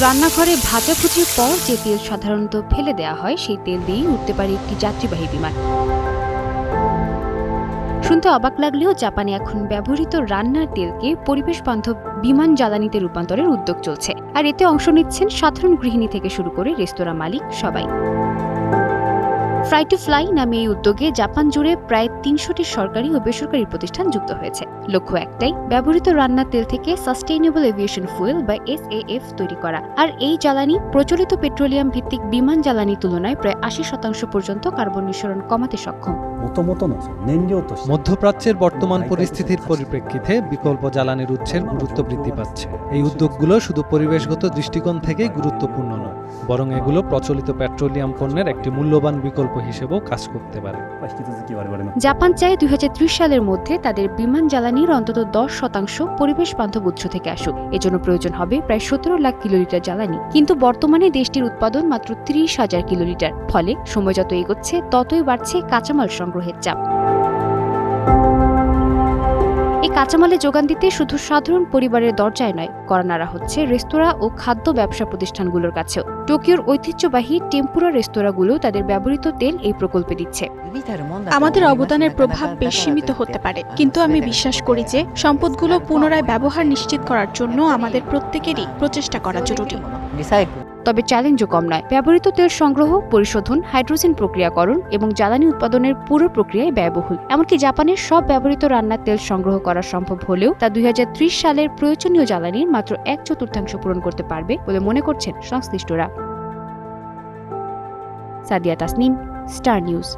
রান্নাঘরে ভাজাভুজির পর যে তেল সাধারণত ফেলে দেওয়া হয় সেই তেল দিয়েই উঠতে পারে একটি যাত্রীবাহী বিমান। শুনতে অবাক লাগলেও জাপানে এখন ব্যবহৃত রান্নার তেলকে পরিবেশ বান্ধব বিমান জ্বালানিতে রূপান্তরের উদ্যোগ চলছে, আর এতে অংশ নিচ্ছেন সাধারণ গৃহিণী থেকে শুরু করে রেস্তোরাঁ মালিক সবাই। ফ্রাই টু ফ্লাই নামে এই উদ্যোগে জাপান জুড়ে প্রায় ৩০০টি সরকারি ও বেসরকারি প্রতিষ্ঠান যুক্ত হয়েছে। লক্ষ্য একটাই, ব্যবহৃত রান্নার তেল থেকে সাস্টেইনেবল এভিয়েশন ফুয়েল বা SAF তৈরি করা। আর এই জ্বালানি প্রচলিত পেট্রোলিয়াম ভিত্তিক বিমান জ্বালানির তুলনায় প্রায় ৮০% পর্যন্ত কার্বন নিঃসরণ কমাতে সক্ষম। মধ্যপ্রাচ্যের বর্তমান পরিস্থিতির পরিপ্রেক্ষিতে বিকল্প জ্বালানির উৎসের গুরুত্ব বৃদ্ধি পাচ্ছে। এই উদ্যোগগুলো শুধু পরিবেশগত দৃষ্টিকোণ থেকেই গুরুত্বপূর্ণ নয়, বরং এগুলো প্রচলিত পেট্রোলিয়াম পণ্যের একটি মূল্যবান বিকল্প হিসেবেও কাজ করতে পারে। জাপান চায় ২০৩০ সালের মধ্যে তাদের বিমান জ্বালানির অন্তত 10% পরিবেশ বান্ধব উৎস থেকে আসুক। এজন্য প্রয়োজন হবে প্রায় ১৭ লাখ কিলোলিটার জ্বালানি, কিন্তু বর্তমানে দেশটির উৎপাদন মাত্র ৩০,০০০ কিলোলিটার। ফলে সময় যত এগোচ্ছে ততই বাড়ছে কাঁচামাল সংগ্রহের চাপ। এই কাঁচামালে যোগান দিতে শুধু সাধারণ পরিবারের দরজায় নয়, কড়া নাড়া হচ্ছে রেস্তোরাঁ ও খাদ্য ব্যবসা প্রতিষ্ঠানগুলোর কাছেও। টোকিওর ঐতিহ্যবাহী টেম্পুরা রেস্তোরাঁগুলো তাদের ব্যবহৃত তেল এই প্রকল্পে দিচ্ছে। আমাদের অবদানের প্রভাব বেশ সীমিত হতে পারে, কিন্তু আমি বিশ্বাস করি যে সম্পদগুলো পুনরায় ব্যবহার নিশ্চিত করার জন্য আমাদের প্রত্যেকেরই প্রচেষ্টা করা জরুরি। তবে চ্যালেঞ্জও কম নয়। ব্যবহৃত তেল সংগ্রহ, পরিশোধন, হাইড্রোজেন প্রক্রিয়াকরণ এবং জ্বালানি উৎপাদনের পুরো প্রক্রিয়ায় ব্যয়বহুল। এমনকি জাপানের সব ব্যবহৃত রান্নার তেল সংগ্রহ করা সম্ভব হলেও তা ২০৩০ সালের প্রয়োজনীয় জ্বালানির মাত্র ১/৪ পূরণ করতে পারবে বলে মনে করছেন সংশ্লিষ্টরা। Sadia Tasnim, star news.